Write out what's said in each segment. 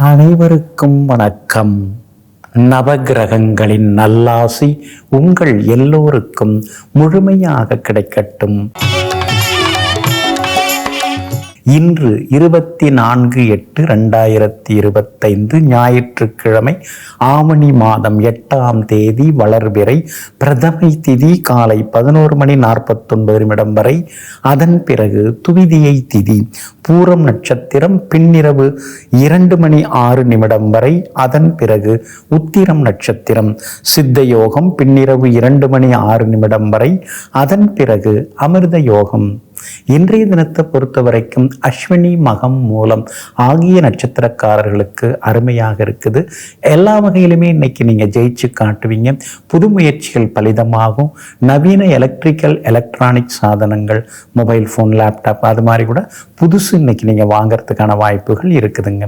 அனைவருக்கும் வணக்கம். நவகிரகங்களின் நல்லாசி உங்கள் எல்லோருக்கும் முழுமையாக கிடைக்கட்டும். இன்று 24/8/2025 ஞாயிற்றுக்கிழமை, ஆவணி மாதம் 8ஆம் தேதி, வளர்பிறை, பிரதமை திதி காலை 11:49 வரை. அதன் பிறகு துவிதியை திதி, பூரம் நட்சத்திரம் பின்னிரவு 2:06 வரை. அதன் பிறகு உத்திரம் நட்சத்திரம், சித்த யோகம் பின்னிரவு 2:06 வரை. அதன் பிறகு அமிர்த யோகம். இன்றைய தினத்தை பொறுத்த வரைக்கும் அஸ்வினி, மகம், மூலம் ஆகிய நட்சத்திரக்காரர்களுக்கு அருமையாக இருக்குது. எல்லா வகையிலுமே இன்னைக்கு நீங்க ஜெயிச்சு காட்டுவீங்க. புது முயற்சிகள் பலிதமாகும். நவீன எலக்ட்ரானிக் சாதனங்கள், மொபைல் ஃபோன், லேப்டாப் அது மாதிரி கூட புதுசு இன்னைக்கு நீங்க வாங்கறதுக்கான வாய்ப்புகள் இருக்குதுங்க.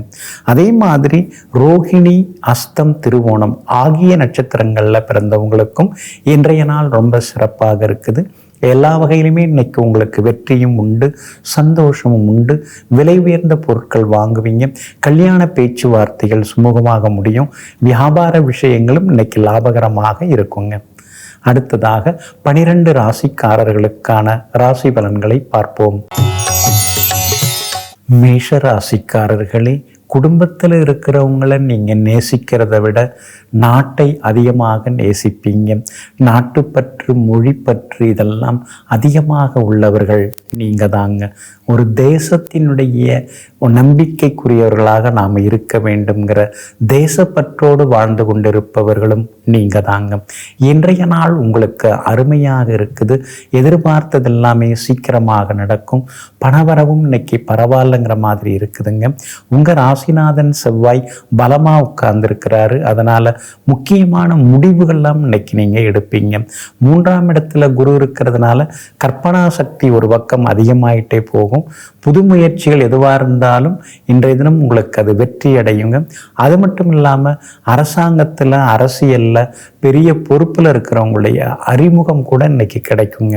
அதே மாதிரி ரோகிணி, அஸ்தம், திருவோணம் ஆகிய நட்சத்திரங்கள்ல பிறந்தவங்களுக்கும் இன்றைய நாள் ரொம்ப சிறப்பாக இருக்குது. எல்லா வகையிலுமே இன்னைக்கு உங்களுக்கு வெற்றியும் உண்டு, சந்தோஷமும் உண்டு. விலை உயர்ந்த பொருட்கள் வாங்குவீங்க. கல்யாண பேச்சுவார்த்தைகள் சுமூகமாக முடியும். வியாபார விஷயங்களும் இன்னைக்கு லாபகரமாக இருக்குங்க. அடுத்ததாக 12 ராசிக்காரர்களுக்கான ராசி பலன்களை பார்ப்போம். மேஷ ராசிக்காரர்களே, குடும்பத்தில் இருக்கிறவங்களை நீங்கள் நேசிக்கிறத விட நாட்டை அதிகமாக நேசிப்பீங்க. நாட்டுப்பற்று, மொழிப்பற்று இதெல்லாம் அதிகமாக உள்ளவர்கள் நீங்கள் தாங்க. ஒரு தேசத்தினுடைய நம்பிக்கைக்குரியவர்களாக நாம் இருக்க வேண்டும்ங்கிற தேசப்பற்றோடு வாழ்ந்து கொண்டிருப்பவர்களும் நீங்கள் தாங்க. இன்றைய நாள் உங்களுக்கு அருமையாக இருக்குது. எதிர்பார்த்தது எல்லாமே சீக்கிரமாக நடக்கும். பணவரவும் இன்னைக்கு பரவாயில்லைங்கிற மாதிரி இருக்குதுங்க. உங்கள் ராசிநாதன் செவ்வாய் பலமாக உட்கார்ந்துருக்கிறாரு. அதனால் முக்கியமான முடிவுகள்லாம் இன்னைக்கு நீங்கள் எடுப்பீங்க. 3ஆம் இடத்துல குரு இருக்கிறதுனால கற்பனா சக்தி ஒரு பக்கம் அதிகமாயிட்டே போகும். புது முயற்சிகள் எதுவாக இருந்தாலும் இன்றைய தினம் உங்களுக்கு அது வெற்றி அடையுங்க. அது மட்டும் இல்லாமல் அரசாங்கத்தில், அரசியலில் பெரிய பொறுப்பில் இருக்கிறவங்களுடைய அறிமுகம் கூட இன்னைக்கு கிடைக்குங்க.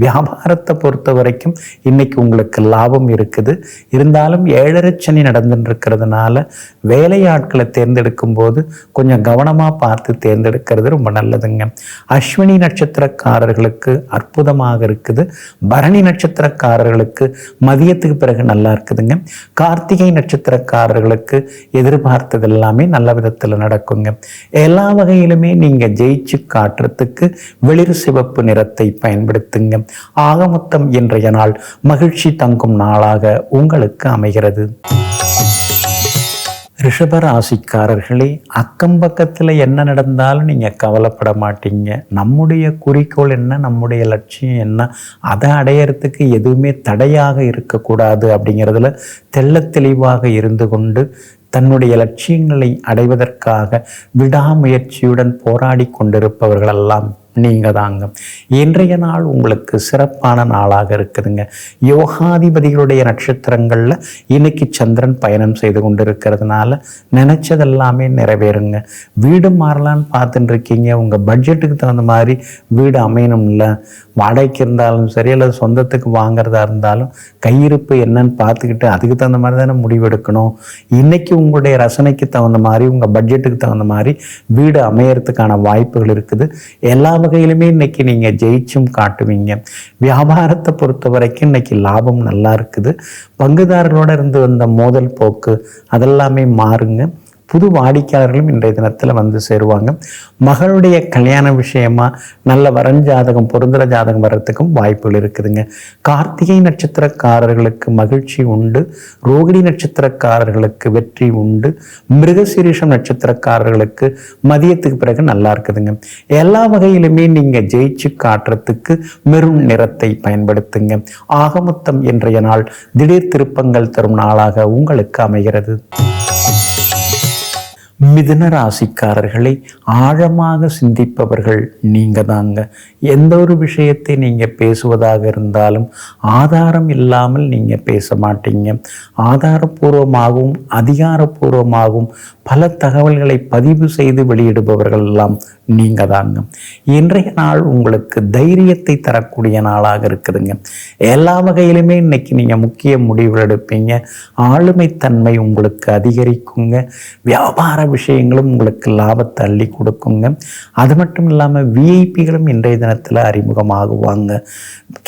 வியாபாரத்தை பொறுத்த வரைக்கும் இன்னைக்கு உங்களுக்கு லாபம் இருக்குது. இருந்தாலும் 7.5 சனி நடந்துட்டு இருக்கிறதுனால வேலையாட்களை தேர்ந்தெடுக்கும் போது கொஞ்சம் கவனமாக பார்த்து தேர்ந்தெடுக்கிறது ரொம்ப நல்லதுங்க. அஸ்வினி நட்சத்திரக்காரர்களுக்கு அற்புதமாக இருக்குது. பரணி நட்சத்திரக்காரர்களுக்கு மதியத்துக்கு பிறகு நல்லா இருக்குதுங்க. கார்த்திகை நட்சத்திரக்காரர்களுக்கு எதிர்பார்த்தது எல்லாமே நல்ல விதத்தில் நடக்குங்க. எல்லா வகையிலுமே நீங்கள் ஜெயிச்சு காட்டுறதுக்கு வெளிர் சிவப்பு நிறத்தை பயன்படுத்துங்க. ஆக மொத்தம் இன்றைய நாள் மகிழ்ச்சி தங்கும் நாளாக உங்களுக்கு அமைகிறது. ரிஷப ராசிக்காரர்களே, அக்கம் பக்கத்தில் என்ன நடந்தாலும் நீங்கள் கவலைப்பட மாட்டீங்க. நம்முடைய குறிக்கோள் என்ன, நம்முடைய லட்சியம் என்ன, அதை அடையிறதுக்கு எதுவுமே தடையாக இருக்கக்கூடாது அப்படிங்கிறதுல தெள்ள தெளிவாக இருந்து கொண்டு தன்னுடைய லட்சியங்களை அடைவதற்காக விடாமுயற்சியுடன் போராடி கொண்டிருப்பவர்களெல்லாம் நீங்கள் தாங்க. இன்றைய நாள் உங்களுக்கு சிறப்பான நாளாக இருக்குதுங்க. யோகாதிபதிகளுடைய நட்சத்திரங்களில் இன்னைக்கு சந்திரன் பயணம் செய்து கொண்டு இருக்கிறதுனால நினைச்சதெல்லாமே நிறைவேறுங்க. வீடு மாறலான்னு பார்த்துட்டு இருக்கீங்க. உங்கள் பட்ஜெட்டுக்கு தகுந்த மாதிரி வீடு அமையணும். இல்லை வாடகைக்கு இருந்தாலும் சரி, அல்லது சொந்தத்துக்கு வாங்கிறதா இருந்தாலும் கையிருப்பு என்னன்னு பார்த்துக்கிட்டு அதுக்கு தகுந்த மாதிரி தானே முடிவெடுக்கணும். இன்னைக்கு உங்களுடைய ரசனைக்கு தகுந்த மாதிரி, உங்கள் பட்ஜெட்டுக்கு தகுந்த மாதிரி வீடு அமையறதுக்கான வாய்ப்புகள் இருக்குது. எல்லா வகையிலுமே இன்னைக்கு நீங்கள் ஜெயிச்சும் காட்டுவீங்க. வியாபாரத்தை பொறுத்த வரைக்கும் இன்னைக்கு லாபம் நல்லா இருக்குது. பங்குதாரர்களோட இருந்து வந்த மோதல் போக்கு அதெல்லாமே மாறுங்க. புது வாடிக்கையாளர்களும் இன்றைய தினத்தில் வந்து சேருவாங்க. மகளுடைய கல்யாண விஷயமா நல்ல வரஞ்சாதகம், பொருந்தர ஜாதகம் வர்றதுக்கும் வாய்ப்புகள் இருக்குதுங்க. கார்த்திகை நட்சத்திரக்காரர்களுக்கு மகிழ்ச்சி உண்டு. ரோகிணி நட்சத்திரக்காரர்களுக்கு வெற்றி உண்டு. மிருகசீரிஷம் நட்சத்திரக்காரர்களுக்கு மதியத்துக்கு பிறகு நல்லா இருக்குதுங்க. எல்லா வகையிலுமே நீங்க ஜெயிச்சு காட்டுறதுக்கு மெரூன் நிறத்தை பயன்படுத்துங்க. ஆக மொத்தம் இன்றைய நாள் திடீர் திருப்பங்கள் தரும் நாளாக உங்களுக்கு அமைகிறது. மிதுன ராசிக்காரர்களை ஆழமாக சிந்திப்பவர்கள் நீங்க தாங்க. எந்த ஒரு விஷயத்தை நீங்க பேசுவதாக இருந்தாலும் ஆதாரம் இல்லாமல் நீங்க பேச மாட்டீங்க. ஆதாரபூர்வமாகவும் அதிகாரப்பூர்வமாகவும் பல தகவல்களை பதிவு செய்து வெளியிடுபவர்கள் எல்லாம் நீங்க தாங்க. இன்றைய நாள் உங்களுக்கு தைரியத்தை தரக்கூடிய நாளாக இருக்குதுங்க. எல்லா வகையிலுமே இன்னைக்கு நீங்க முக்கிய முடிவுகள் எடுப்பீங்க. ஆளுமைத்தன்மை உங்களுக்கு அதிகரிக்குங்க. வியாபார விஷயங்களும் உங்களுக்கு லாபத்தை அள்ளி கொடுக்குங்க. அது மட்டும் இல்லாமல் விஐபிகளும் இன்றைய தினத்தில் அறிமுகமாகுவாங்க.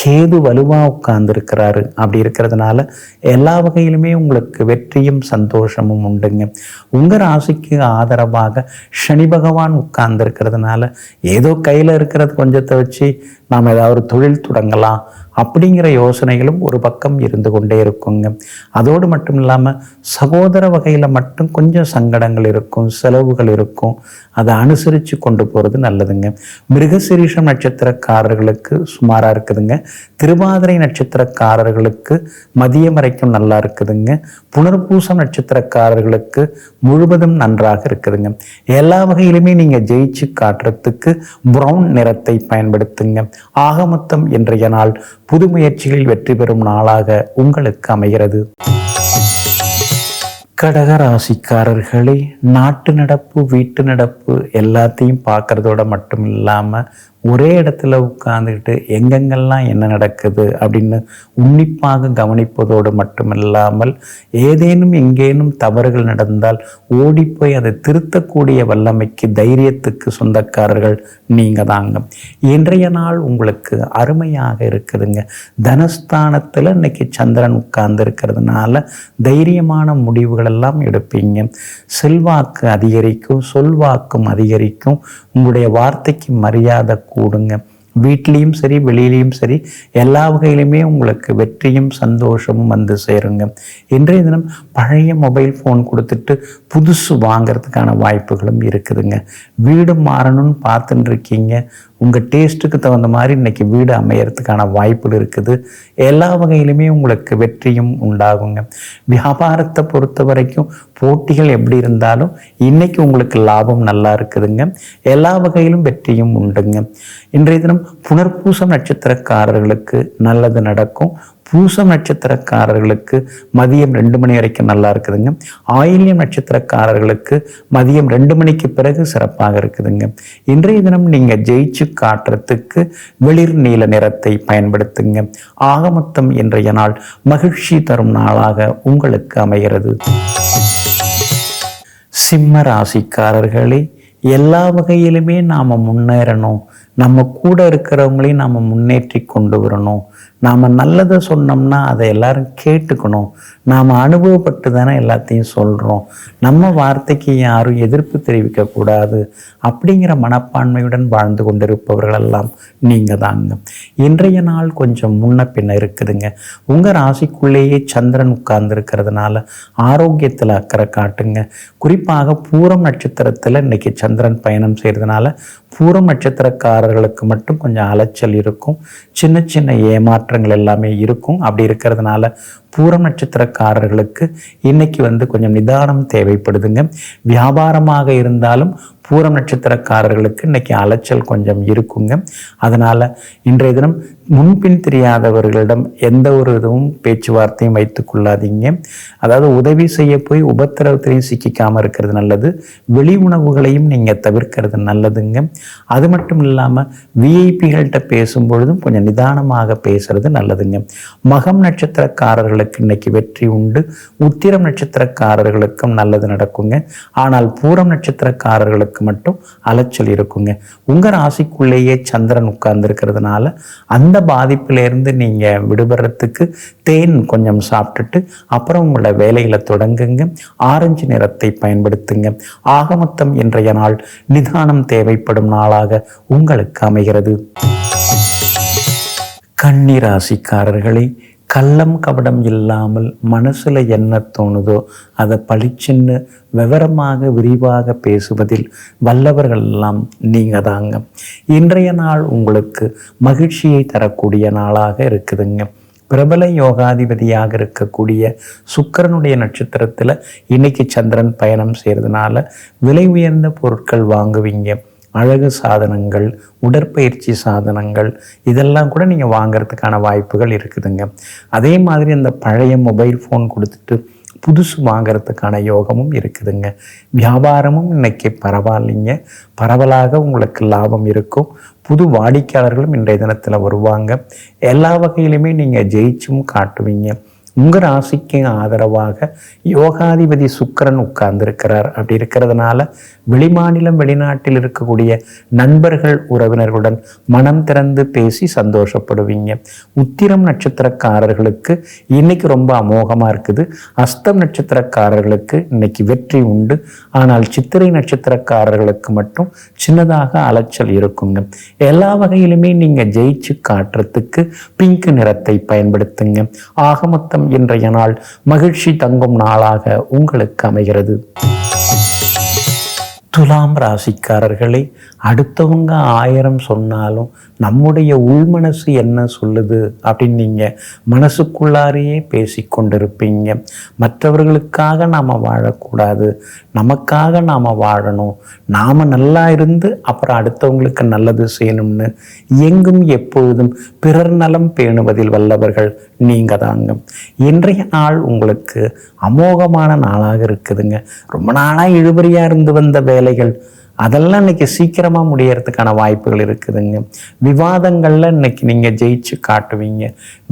கேது வலுவாக உட்கார்ந்து இருக்கிறாரு. அப்படி இருக்கிறதுனால எல்லா வகையிலுமே உங்களுக்கு வெற்றியும் சந்தோஷமும் உண்டுங்க. உங்கள் ராசிக்கு ஆதரவாக சனி பகவான் உட்கார்ந்து இருக்கிறதுனால ஏதோ கையில் இருக்கிறது கொஞ்சத்தை வச்சு நாம் ஏதாவது ஒரு தொழில் தொடங்கலாம் அப்படிங்கிற யோசனைகளும் ஒரு பக்கம் இருந்து கொண்டே இருக்குங்க. அதோடு மட்டும் இல்லாமல் சகோதர வகையில் மட்டும் கொஞ்சம் சங்கடங்கள் இருக்கும், செலவுகள் இருக்கும். அதை அனுசரித்து கொண்டு போகிறது நல்லதுங்க. மிருகசீரிஷம் நட்சத்திரக்காரர்களுக்கு சுமாராக இருக்குதுங்க. திருவாதிரை நட்சத்திரக்காரர்களுக்கு மதியம் வரைக்கும் நல்லா இருக்குதுங்க. புனர்பூசம் நட்சத்திரக்காரர்களுக்கு முழுவதும் நன்றாக இருக்குதுங்க. எல்லா வகையிலுமே நீங்கள் ஜெயிச்சு காட்டுறதுக்கு பிரவுன் நிறத்தை பயன்படுத்துங்க. ஆக மொத்தம் இன்றைய நாள் புது முயற்சிகளில் வெற்றி பெறும் நாளாக உங்களுக்கு அமைகிறது. கடக ராசிக்காரர்களே, நாட்டு நடப்பு வீட்டு நடப்பு எல்லாத்தையும் பார்க்கறதோட மட்டும் இல்லாமல் ஒரே இடத்துல உட்கார்ந்துக்கிட்டு எங்கெங்கெல்லாம் என்ன நடக்குது அப்படின்னு உன்னிப்பாக கவனிப்பதோடு மட்டுமில்லாமல் ஏதேனும் எங்கேனும் தவறுகள் நடந்தால் ஓடிப்போய் அதை திருத்தக்கூடிய வல்லமைக்கு தைரியத்துக்கு சொந்தக்காரர்கள் நீங்கள் தாங்க. இன்றைய நாள் உங்களுக்கு அருமையாக இருக்குதுங்க. தனஸ்தானத்தில் இன்னைக்கு சந்திரன் உட்கார்ந்து இருக்கிறதுனால தைரியமான முடிவுகள் எல்லாம் எடுப்பீங்க. செல்வாக்கு அதிகரிக்கும், சொல்வாக்கும் அதிகரிக்கும். உங்களுடைய வார்த்தைக்கு மரியாதை கூடுங்க. வீட்லேயும் சரி வெளியிலையும் சரி எல்லா வகையிலுமே உங்களுக்கு வெற்றியும் சந்தோஷமும் வந்து சேருங்க. இன்றைய தினம் பழைய மொபைல் ஃபோன் கொடுத்துட்டு புதுசு வாங்கிறதுக்கான வாய்ப்புகளும் இருக்குதுங்க. வீடு மாறணும்னு பார்த்துட்டு இருக்கீங்க. உங்கள் டேஸ்ட்டுக்கு தகுந்த மாதிரி இன்றைக்கி வீடு அமையறதுக்கான வாய்ப்புகள் இருக்குது. எல்லா வகையிலுமே உங்களுக்கு வெற்றியும் உண்டாகுங்க. வியாபாரத்தை பொறுத்த வரைக்கும் போட்டிகள் எப்படி இருந்தாலும் இன்றைக்கி உங்களுக்கு லாபம் நல்லா இருக்குதுங்க. எல்லா வகையிலும் வெற்றியும் உண்டுங்க. இன்றைய தினம் புனர்பூசம் நட்சத்திரக்காரர்களுக்கு நல்லது நடக்கும். பூசம் நட்சத்திரக்காரர்களுக்கு மதியம் 2 மணி வரைக்கும் நல்லா இருக்குதுங்க. ஆயில்யம் நட்சத்திரக்காரர்களுக்கு மதியம் 2 மணிக்கு பிறகு சிறப்பாக இருக்குதுங்க. இன்றைய தினம் நீங்கள் ஜெயிச்சு காட்டுறதுக்கு வெளிர் நீல நிறத்தை பயன்படுத்துங்க. ஆக மொத்தம் இன்றைய நாள் மகிழ்ச்சி தரும் நாளாக உங்களுக்கு அமைகிறது. சிம்ம ராசிக்காரர்களே, எல்லா வகையிலுமே நாம் முன்னேறணும். நம்ம கூட இருக்கிறவங்களையும் நாம் முன்னேற்றி கொண்டு வரணும். நாம் நல்லதை சொன்னோம்னா அதை எல்லாரும் கேட்டுக்கணும். நாம் அனுபவப்பட்டு தானே எல்லாத்தையும் சொல்கிறோம். நம்ம வார்த்தைக்கு யாரும் எதிர்ப்பு தெரிவிக்கக்கூடாது அப்படிங்கிற மனப்பான்மையுடன் வாழ்ந்து கொண்டிருப்பவர்களெல்லாம் நீங்கள் தாங்க. இன்றைய நாள் கொஞ்சம் முன்ன பின்ன இருக்குதுங்க. உங்கள் ராசிக்குள்ளேயே சந்திரன் உட்கார்ந்து இருக்கிறதுனால ஆரோக்கியத்தில் அக்கறை காட்டுங்க. குறிப்பாக பூரம் நட்சத்திரத்தில் இன்னைக்கு சந்திரன் பயணம் செய்கிறதுனால பூரம் நட்சத்திரக்காரர்களுக்கு மட்டும் கொஞ்சம் அலைச்சல் இருக்கும். சின்ன சின்ன ஏமாற்றங்கள் எல்லாமே இருக்கும். அப்படி இருக்கிறதுனால பூரம் நட்சத்திரக்காரர்களுக்கு இன்னைக்கு கொஞ்சம் நிதானம் தேவைப்படுதுங்க. வியாபாரமாக இருந்தாலும் பூரம் நட்சத்திரக்காரர்களுக்கு இன்னைக்கு அலைச்சல் கொஞ்சம் இருக்குங்க. அதனால் இன்றைய தினம் முன்பின் தெரியாதவர்களிடம் எந்த ஒரு இதுவும் பேச்சுவார்த்தையும் வைத்து கொள்ளாதீங்க. அதாவது உதவி செய்ய போய் உபத்திரவத்திலையும் சிக்கிக்காமல் இருக்கிறது நல்லது. வெளி உணவுகளையும் நீங்கள் தவிர்க்கிறது நல்லதுங்க. அது மட்டும் இல்லாமல் விஐபிகள்கிட்ட பேசும்பொழுதும் கொஞ்சம் நிதானமாக பேசுறது நல்லதுங்க. மகம் நட்சத்திரக்காரர்களுக்கு இன்னைக்கு வெற்றி உண்டு. உத்திரம் நட்சத்திரக்காரர்களுக்கும் நல்லது நடக்குங்க. ஆனால் பூரம் நட்சத்திரக்காரர்களுக்கு மட்டும் அலைச்சல் இருக்குங்க. உங்க ராசிக்குள்ளேயே சந்திரன் உட்கார்ந்து இருக்கிறதுனால அந்த பாதிப்பிலிருந்து நீங்க விடுபடுறதுக்கு தேன் கொஞ்சம் சாப்பிட்டுட்டு அப்புறம் உங்களோட வேலைகளை தொடங்குங்க. ஆரஞ்சு நிறத்தை பயன்படுத்துங்க. ஆக மொத்தம் இன்றைய நாள் நிதானம் தேவைப்படும் நாளாக உங்களுக்கு அமைகிறது. கன்னி ராசிக்காரர்களை, கள்ளம் கபடம் இல்லாமல் மனசில் என்ன தோணுதோ அதை பளிச்சின்னு விவரமாக விரிவாக பேசுவதில் வல்லவர்கள் எல்லாம் நீங்கள் தாங்க. இன்றைய நாள் உங்களுக்கு மகிழ்ச்சியை தரக்கூடிய நாளாக இருக்குதுங்க. பிரபல யோகாதிபதியாக இருக்கக்கூடிய சுக்கிரனுடைய நட்சத்திரத்தில் இன்னைக்கு சந்திரன் பயணம் செய்கிறதுனால விலை உயர்ந்த பொருட்கள் வாங்குவீங்க. அழகு சாதனங்கள், உடற்பயிற்சி சாதனங்கள் இதெல்லாம் கூட நீங்கள் வாங்கிறதுக்கான வாய்ப்புகள் இருக்குதுங்க. அதே மாதிரி அந்த பழைய மொபைல் ஃபோன் கொடுத்துட்டு புதுசு வாங்கிறதுக்கான யோகமும் இருக்குதுங்க. வியாபாரமும் இன்னைக்கு பரவாயில்லைங்க, பரவலாக உங்களுக்கு லாபம் இருக்கும். புது வாடிக்கையாளர்களும் இன்றைய தினத்தில் வருவாங்க. எல்லா வகையிலுமே நீங்கள் ஜெயிச்சும் காட்டுவீங்க. உங்கள் ராசிக்கு ஆதரவாக யோகாதிபதி சுக்கிரன் உட்கார்ந்துருக்கிறார். அப்படி இருக்கிறதுனால வெளிமாநிலம் வெளிநாட்டில் இருக்கக்கூடிய நண்பர்கள் உறவினர்களுடன் மனம் திறந்து பேசி சந்தோஷப்படுவீங்க. உத்திரம் நட்சத்திரக்காரர்களுக்கு இன்னைக்கு ரொம்ப அமோகமாக இருக்குது. அஸ்தம் நட்சத்திரக்காரர்களுக்கு இன்னைக்கு வெற்றி உண்டு. ஆனால் சித்திரை நட்சத்திரக்காரர்களுக்கு மட்டும் சின்னதாக அலைச்சல் இருக்குங்க. எல்லா வகையிலுமே நீங்கள் ஜெயிச்சு காட்டுறதுக்கு பிங்க் நிறத்தை பயன்படுத்துங்க. ஆக மொத்தம் இன்றைய நாள் மகிழ்ச்சி தங்கும் நாளாக உங்களுக்கு அமைகிறது. துலாம் ராசிக்காரர்களே, அடுத்தவங்க 1000 சொன்னாலும் நம்முடைய உள்மனசு என்ன சொல்லுது அப்படின்னு நீங்கள் மனசுக்குள்ளாரையே பேசி கொண்டிருப்பீங்க. மற்றவர்களுக்காக நாம் வாழக்கூடாது, நமக்காக நாம் வாழணும். நாம் நல்லா இருந்து அப்புறம் அடுத்தவங்களுக்கு நல்லது செய்யணும்னு எங்கும் எப்பொழுதும் பிறர் நலம் பேணுவதில் வல்லவர்கள் நீங்கள் தாங்க. இன்றைய நாள் உங்களுக்கு அமோகமான நாளாக இருக்குதுங்க. ரொம்ப நாளாக இழுபறியாக இருந்து வந்த வேலைகள் அதெல்லாம் இன்னைக்கு சீக்கிரமாக முடியறதுக்கான வாய்ப்புகள் இருக்குதுங்க. விவாதங்களில் இன்னைக்கு நீங்கள் ஜெயிச்சு காட்டுவீங்க.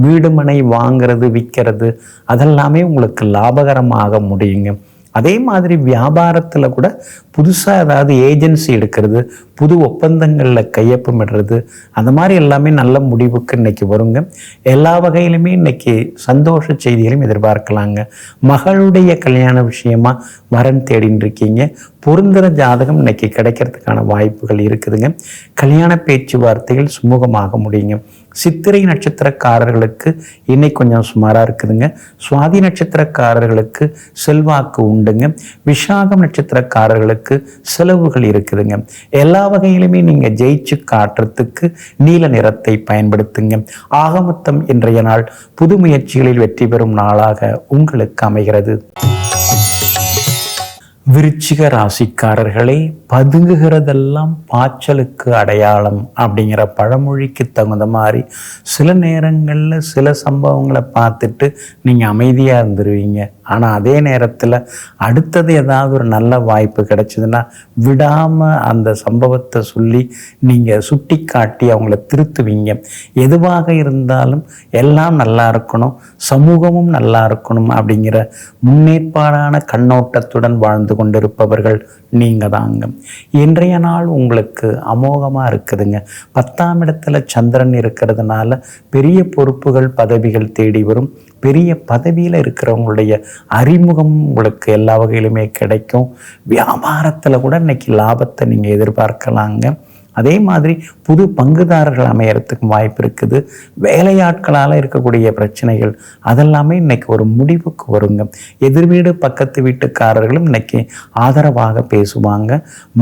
வீடு மனை வாங்கிறது விற்கிறது அதெல்லாமே உங்களுக்கு லாபகரமாக முடியுங்க. அதே மாதிரி வியாபாரத்தில் கூட புதுசாக ஏதாவது ஏஜென்சி எடுக்கிறது, புது ஒப்பந்தங்களில் கையொப்பமிடுறது அந்த மாதிரி எல்லாமே நல்ல முடிவுக்கு இன்னைக்கு வருங்க. எல்லா வகையிலுமே இன்னைக்கு சந்தோஷ செய்திகளையும் எதிர்பார்க்கலாங்க. மகளுடைய கல்யாண விஷயமா வரன் தேடின்னு இருக்கீங்க. பொருந்துகிற ஜாதகம் இன்னைக்கு கிடைக்கிறதுக்கான வாய்ப்புகள் இருக்குதுங்க. கல்யாண பேச்சுவார்த்தைகள் சுமூகமாக முடியுங்க. சித்திரை நட்சத்திரக்காரர்களுக்கு இன்னைக்கு கொஞ்சம் சுமாராக இருக்குதுங்க. சுவாதி நட்சத்திரக்காரர்களுக்கு செல்வாக்கு உண்டுங்க. விஷாகம் நட்சத்திரக்காரர்களுக்கு செலவுகள் இருக்குதுங்க. எல்லா வகையிலுமே நீங்கள் ஜெயிச்சு காட்டுறதுக்கு நீல நிறத்தை பயன்படுத்துங்க. ஆக மொத்தம் இன்றைய நாள் புது முயற்சிகளில் வெற்றி பெறும் நாளாக உங்களுக்கு அமைகிறது. விருச்சிக ராசிக்காரர்களே, பதுங்குகிறதெல்லாம் பாய்ச்சலுக்கு அடையாளம் அப்படிங்கிற பழமொழிக்கு தகுந்த மாதிரி சில நேரங்களில் சில சம்பவங்களை பார்த்துட்டு நீங்கள் அமைதியாக இருந்துருவீங்க. ஆனால் அதே நேரத்தில் அடுத்தது ஏதாவது ஒரு நல்ல வாய்ப்பு கிடைச்சதுன்னா விடாமல் அந்த சம்பவத்தை சொல்லி நீங்கள் சுட்டி காட்டி அவங்கள திருத்துவீங்க. எதுவாக இருந்தாலும் எல்லாம் நல்லா இருக்கணும், சமூகமும் நல்லா இருக்கணும் அப்படிங்கிற முன்னேற்பாடான கண்ணோட்டத்துடன் வாழ்ந்து கொண்டிருப்பவர்கள் நீங்கள் தாங்க. இன்றைய நாள் உங்களுக்கு அமோகமாக இருக்குதுங்க. 10ஆம் இடத்துல சந்திரன் இருக்கிறதுனால பெரிய பொறுப்புகள் பதவிகள் தேடி வரும். பெரிய பதவியில் இருக்கிறவங்களுடைய அறிமுகம் உங்களுக்கு எல்லா வகையிலுமே கிடைக்கும். வியாபாரத்தில் கூட இன்னைக்கு லாபத்தை நீங்கள் எதிர்பார்க்கலாங்க. அதே மாதிரி புது பங்குதாரர்கள் அமையறதுக்கு வாய்ப்பு இருக்குது. வேலையாட்களால் இருக்கக்கூடிய பிரச்சனைகள் அதெல்லாமே இன்னைக்கு ஒரு முடிவுக்கு வருங்க. எதிர் வீடு பக்கத்து வீட்டுக்காரர்களும் இன்னைக்கு ஆதரவாக பேசுவாங்க.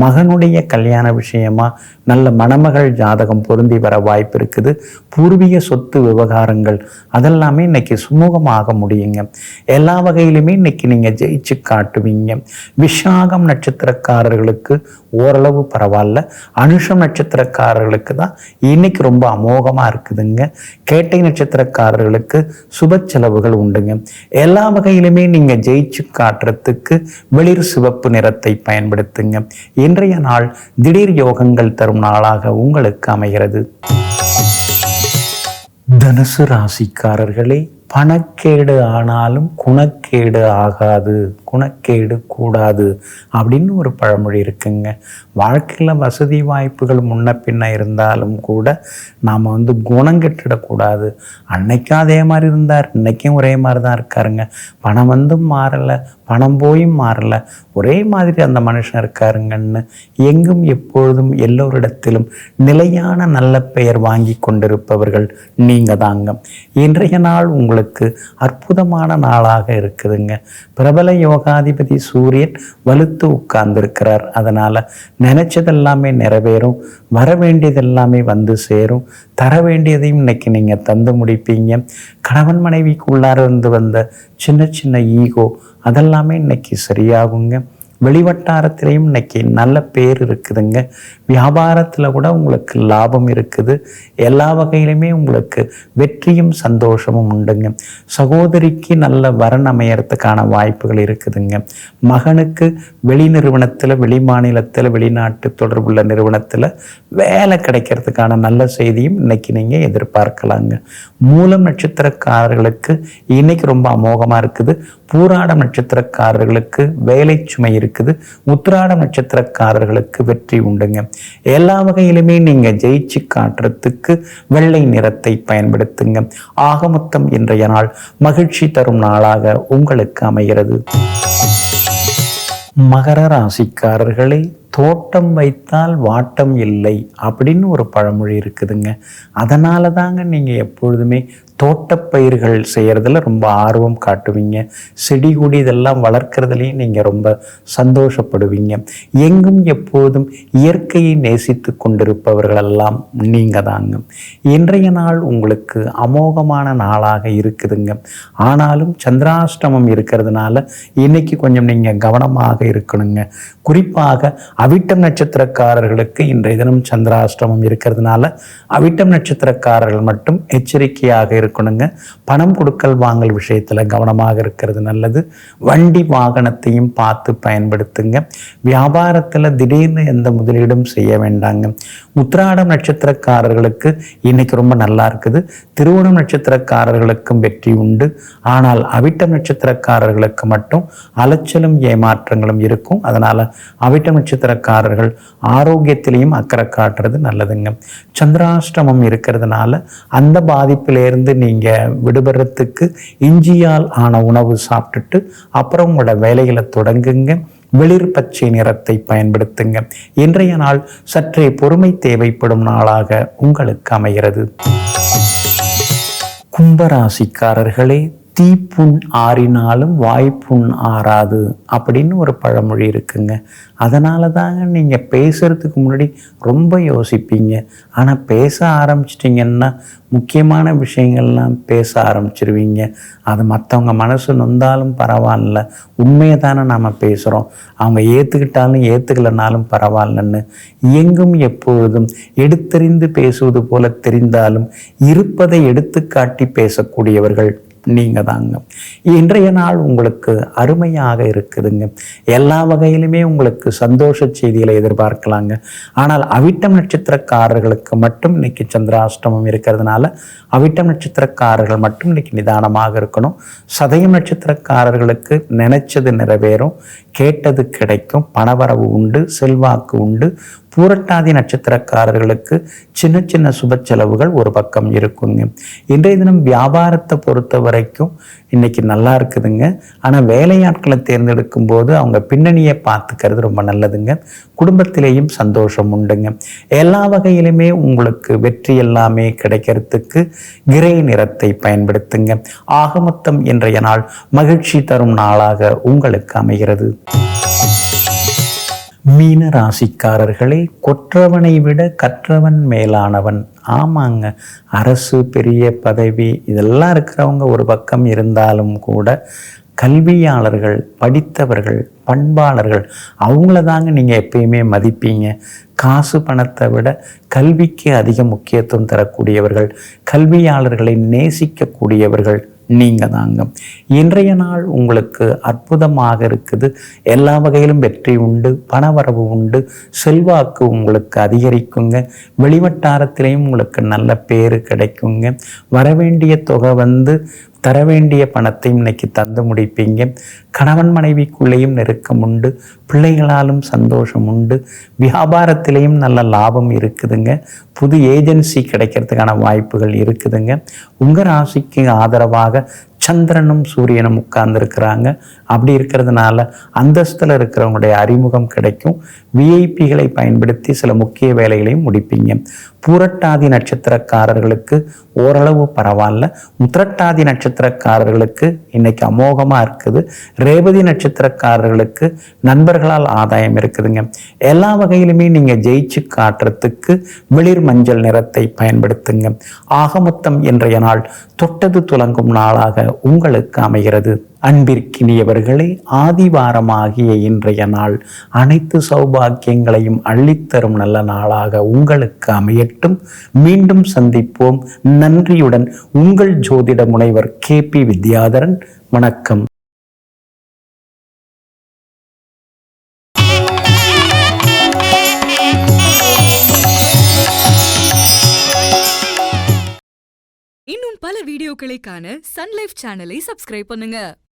மகனுடைய கல்யாண விஷயமா நல்ல மணமகள் ஜாதகம் பொருந்தி வர வாய்ப்பு இருக்குது. பூர்வீக சொத்து விவகாரங்கள் அதெல்லாமே இன்னைக்கு சுமூகமாக முடியுங்க. எல்லா வகையிலுமே இன்னைக்கு நீங்கள் ஜெயிச்சு காட்டுவீங்க. விஷாகம் நட்சத்திரக்காரர்களுக்கு ஓரளவு பரவாயில்ல. அனுஷம் நட்சத்திரக்காரர்களுக்கு தான் இன்னைக்கு ரொம்ப அமோகமாக இருக்குதுங்க. கேட்டை நட்சத்திரக்காரர்களுக்கு சுப செலவுகள் உண்டுங்க. எல்லா வகையிலுமே நீங்கள் ஜெயிச்சு காட்டுறதுக்கு வெளிர் சிவப்பு நிறத்தை பயன்படுத்துங்க. இன்றைய நாள் திடீர் யோகங்கள் தரும் நாளாக உங்களுக்கு அமைகிறது. தனுசு ராசிக்காரர்களே, பணக்கேடு ஆனாலும் குணக்கேடு ஆகாது, குணக்கேடு கூடாது அப்படின்னு ஒரு பழமொழி இருக்குங்க. வாழ்க்கையில் வசதி வாய்ப்புகள் முன்ன பின்ன இருந்தாலும் கூட நாம் குணம் கெட்டுடக்கூடாது. அன்னைக்கும் அதே மாதிரி இருந்தார், இன்னைக்கும் ஒரே மாதிரி தான் இருக்காருங்க. பணம் மாறலை, பணம் போயும் மாறலை, ஒரே மாதிரி அந்த மனுஷன் இருக்காருங்கன்னு எங்கும் எப்பொழுதும் எல்லோரிடத்திலும் நிலையான நல்ல பெயர் வாங்கி கொண்டிருப்பவர்கள் நீங்கள் தாங்க. இன்றைய நாள் உங்களுக்கு உங்களுக்கு அற்புதமான நாளாக இருக்குதுங்க. பிரபல யோகாதிபதி சூரியன் வலுத்து உட்கார்ந்துருக்கிறார். அதனால் நினைச்சதெல்லாமே நிறைவேறும், வர வேண்டியதெல்லாமே வந்து சேரும், தர வேண்டியதையும் இன்னைக்கு நீங்கள் தந்து முடிப்பீங்க. கணவன் மனைவிக்குள்ளார இருந்து வந்த சின்ன சின்ன ஈகோ அதெல்லாமே இன்னைக்கு சரியாகுங்க. வெளிவட்டாரத்திலையும் இன்னைக்கு நல்ல பேர் இருக்குதுங்க. வியாபாரத்தில் கூட உங்களுக்கு லாபம் இருக்குது. எல்லா வகையிலுமே உங்களுக்கு வெற்றியும் சந்தோஷமும் உண்டுங்க. சகோதரிக்கு நல்ல வரன் அமையறதுக்கான வாய்ப்புகள் இருக்குதுங்க. மகனுக்கு வெளி நிறுவனத்தில், வெளி மாநிலத்தில், வெளிநாட்டு தொடர்புள்ள நிறுவனத்தில் வேலை கிடைக்கிறதுக்கான நல்ல செய்தியும் இன்னைக்கு நீங்கள் எதிர்பார்க்கலாங்க. மூலம் நட்சத்திரக்காரர்களுக்கு இன்னைக்கு ரொம்ப அமோகமாக இருக்குது. பூராடம் நட்சத்திரக்காரர்களுக்கு வேலை சுமை இருக்குது. உத்திராடம் நட்சத்திரக்காரர்களுக்கு வெற்றி உண்டுங்க. எல்லா வகையிலுமே நீங்க ஜெயிச்சு காட்டுறதுக்கு வெள்ளை நிறத்தை பயன்படுத்துங்க. ஆக மொத்தம் இன்றைய நாள் மகிழ்ச்சி தரும் நாளாக உங்களுக்கு அமைகிறது. மகர ராசிக்காரர்களே, தோட்டம் வைத்தால் வாட்டம் இல்லை அப்படின்னு ஒரு பழமொழி இருக்குதுங்க. அதனால தாங்க நீங்கள் எப்பொழுதுமே தோட்டப்பயிர்கள் செய்கிறதுல ரொம்ப ஆர்வம் காட்டுவீங்க. செடி கொடி இதெல்லாம் வளர்க்குறதுலையும் நீங்கள் ரொம்ப சந்தோஷப்படுவீங்க. எங்கும் எப்போதும் இயற்கையை நேசித்து கொண்டிருப்பவர்களெல்லாம் நீங்கள் தாங்க. இன்றைய நாள் உங்களுக்கு அமோகமான நாளாக இருக்குதுங்க. ஆனாலும் சந்திராஷ்டமம் இருக்கிறதுனால இன்னைக்கு கொஞ்சம் நீங்கள் கவனமாக இருக்கணுங்க. குறிப்பாக அவிட்டம் நட்சத்திரக்காரர்களுக்கு இன்றைய தினம் சந்திராஷ்டமம் இருக்கிறதுனால அவிட்டம் நட்சத்திரக்காரர்கள் மட்டும் எச்சரிக்கையாக இருக்கணுங்க. பணம் கொடுக்கல் வாங்கல் விஷயத்துல கவனமாக இருக்கிறது நல்லது. வண்டி வாகனத்தையும் பார்த்து பயன்படுத்துங்க. வியாபாரத்துல திடீர்னு எந்த முதலீடும் செய்ய வேண்டாங்க. உத்திராடம் நட்சத்திரக்காரர்களுக்கு இன்னைக்கு ரொம்ப நல்லா இருக்குது. திருவோணம் நட்சத்திரக்காரர்களுக்கும் வெற்றி உண்டு. ஆனால் அவிட்டம் நட்சத்திரக்காரர்களுக்கு மட்டும் அலைச்சலும் ஏமாற்றங்களும் இருக்கும். அதனால அவிட்டம் நட்சத்திரக்காரர்கள் ஆரோக்கியத்திலையும் அக்கறை காட்டுறது நல்லதுங்க. சந்திராஷ்டமம் இருக்கிறதுனால அந்த பாதிப்பிலிருந்து நீங்க விடுபடுறதுக்கு இஞ்சியால் ஆன உணவு சாப்பிட்டுட்டு அப்புறம் உங்களோட வேலைகளை தொடங்குங்க. வெளிர் பச்சை நிறத்தை பயன்படுத்துங்க. இன்றைய நாள் சற்றே பொறுமை தேவைப்படும் நாளாக உங்களுக்கு அமைகிறது. கும்பராசிக்காரர்களே, தீப்புண் ஆறினாலும் வாய்ப்புண் ஆறாது அப்படின்னு ஒரு பழமொழி இருக்குங்க. அதனால தாங்க நீங்கள் பேசுகிறதுக்கு முன்னாடி ரொம்ப யோசிப்பீங்க. ஆனால் பேச ஆரம்பிச்சிட்டிங்கன்னா முக்கியமான விஷயங்கள்லாம் பேச ஆரம்பிச்சிருவீங்க. அது மற்றவங்க மனசு நொந்தாலும் பரவாயில்ல, உண்மையை தானே நாம் பேசுகிறோம், அவங்க ஏற்றுக்கிட்டாலும் ஏற்றுக்கலனாலும் பரவாயில்லன்னு எங்கும் எப்பொழுதும் எடுத்தறிந்து பேசுவது போல தெரிந்தாலும் இருப்பதை எடுத்துக்காட்டி பேசக்கூடியவர்கள் நீங்க தாங்க. இன்றைய நாள் உங்களுக்கு அருமையாக இருக்குதுங்க. எல்லா வகையிலுமே உங்களுக்கு சந்தோஷ செய்திகளை எதிர்பார்க்கலாங்க. ஆனால் அவிட்டம் நட்சத்திரக்காரர்களுக்கு மட்டும் இன்னைக்கு சந்திராஷ்டமம் இருக்கிறதுனால அவிட்டம் நட்சத்திரக்காரர்கள் மட்டும் இன்னைக்கு நிதானமாக இருக்கணும். சதயம் நட்சத்திரக்காரர்களுக்கு நினைச்சது நிறைவேறும், கேட்டது கிடைக்கும், பணவரவு உண்டு, செல்வாக்கு உண்டு. பூரட்டாதி நட்சத்திரக்காரர்களுக்கு சின்ன சின்ன சுப செலவுகள் ஒரு பக்கம் இருக்குங்க. இன்றைய தினம் வியாபாரத்தை பொறுத்த வரைக்கும் இன்னைக்கு நல்லா இருக்குதுங்க. ஆனால் வேலையாட்களை தேர்ந்தெடுக்கும் போது அவங்க பின்னணியை பார்த்துக்கிறது ரொம்ப நல்லதுங்க. குடும்பத்திலேயும் சந்தோஷம் உண்டுங்க. எல்லா வகையிலுமே உங்களுக்கு வெற்றி எல்லாமே கிடைக்கிறதுக்கு கிரே நிறத்தை பயன்படுத்துங்க. ஆக மொத்தம் இன்றைய நாள் மகிழ்ச்சி தரும் நாளாக உங்களுக்கு அமைகிறது. மீன ராசிக்காரர்களே, கொற்றவனை விட கற்றவன் மேலானவன். ஆமாங்க, அரசு பெரிய பதவி இதெல்லாம் இருக்கிறவங்க ஒரு பக்கம் இருந்தாலும் கூட கல்வியாளர்கள், படித்தவர்கள், பண்பாளர்கள் அவங்கள தாங்க நீங்கள் எப்பயுமே மதிப்பீங்க. காசு பணத்தை விட கல்விக்கு அதிக முக்கியத்துவம் தரக்கூடியவர்கள், கல்வியாளர்களை நேசிக்கக்கூடியவர்கள் நீங்க தாங்க. இன்றைய நாள் உங்களுக்கு அற்புதமாக இருக்குது. எல்லா வகையிலும் வெற்றி உண்டு, பணவரவு உண்டு, செல்வாக்கு உங்களுக்கு அதிகரிக்குங்க. வெளிவட்டாரத்திலையும் உங்களுக்கு நல்ல பேர் கிடைக்குங்க. வரவேண்டிய தொகை வந்து தர வேண்டிய பணத்தையும் இன்னைக்கு தந்து முடிப்பீங்க. கணவன் மனைவிக்குள்ளேயும் நெருக்கம் உண்டு, பிள்ளைகளாலும் சந்தோஷம் உண்டு. வியாபாரத்திலையும் நல்ல லாபம் இருக்குதுங்க. புது ஏஜென்சி கிடைக்கிறதுக்கான வாய்ப்புகள் இருக்குதுங்க. உங்கள் ராசிக்கு ஆதரவாக சந்திரனும் சூரியனும் உட்கார்ந்துருக்கிறாங்க. அப்படி இருக்கிறதுனால அந்தஸ்தில் இருக்கிறவங்களுடைய அறிமுகம் கிடைக்கும். விஐபிகளை பயன்படுத்தி சில முக்கிய வேலைகளையும் முடிப்பீங்க. பூரட்டாதி நட்சத்திரக்காரர்களுக்கு ஓரளவு பரவாயில்ல. உத்திரட்டாதி நட்சத்திரக்காரர்களுக்கு இன்னைக்கு அமோகமாக இருக்குது. ரேவதி நட்சத்திரக்காரர்களுக்கு நண்பர்களால் ஆதாயம் இருக்குதுங்க. எல்லா வகையிலுமே நீங்கள் ஜெயிச்சு காட்டுறதுக்கு வெளிர் மஞ்சள் நிறத்தை பயன்படுத்துங்க. ஆகமொத்தம் இன்றைய நாள் தொட்டது துலங்கும் நாளாக உங்களுக்கு அமைகிறது. அன்பிற்கினியவர்களே, ஆதிவாரமாகிய இன்றைய நாள் அனைத்து சௌபாக்கியங்களையும் அள்ளித்தரும் நல்ல நாளாக உங்களுக்கு அமையட்டும். மீண்டும் சந்திப்போம். நன்றியுடன் உங்கள் ஜோதிட முனைவர் KP வித்யாதரன். வணக்கம். இன்னும் பல வீடியோக்களை காண சன் லைஃப் சேனலை சப்ஸ்கிரைப் பண்ணுங்க.